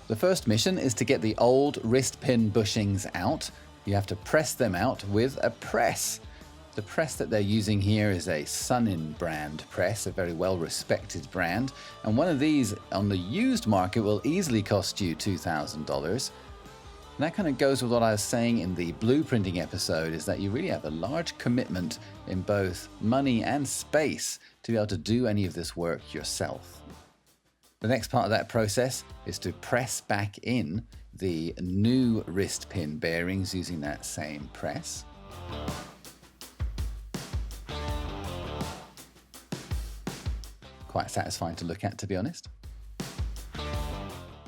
The first mission is to get the old wrist pin bushings out. You have to press them out with a press. The press that they're using here is a Sunin brand press, a very well-respected brand. And one of these on the used market will easily cost you $2,000. And that kind of goes with what I was saying in the blueprinting episode, is that you really have a large commitment in both money and space to be able to do any of this work yourself. The next part of that process is to press back in the new wrist pin bearings using that same press. Quite satisfying to look at, to be honest.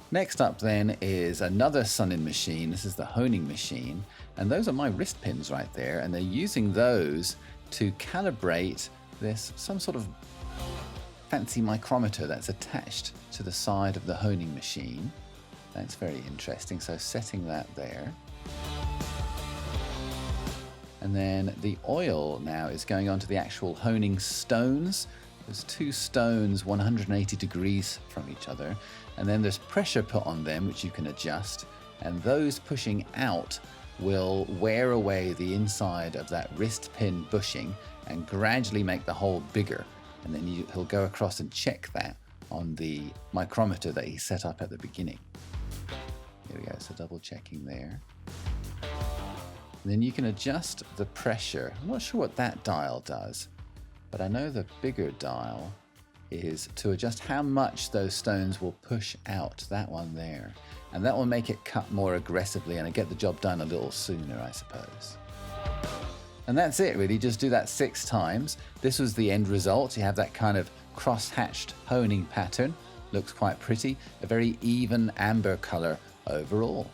Next up then is another Sunin machine. This is the honing machine, and those are my wrist pins right there, and they're using those to calibrate this some sort of fancy micrometer that's attached to the side of the honing machine. That's very interesting. So setting that there. And then the oil now is going on to the actual honing stones. There's two stones 180 degrees from each other, and then there's pressure put on them which you can adjust, and those pushing out will wear away the inside of that wrist pin bushing and gradually make the hole bigger. And then he'll go across and check that on the micrometer that he set up at the beginning. Here we go, so double checking there. And then you can adjust the pressure. I'm not sure what that dial does, but I know the bigger dial is to adjust how much those stones will push out, that one there. And that will make it cut more aggressively and get the job done a little sooner, I suppose. And that's it really, just do that 6 times. This was the end result. You have that kind of cross-hatched honing pattern. Looks quite pretty, a very even amber color overall.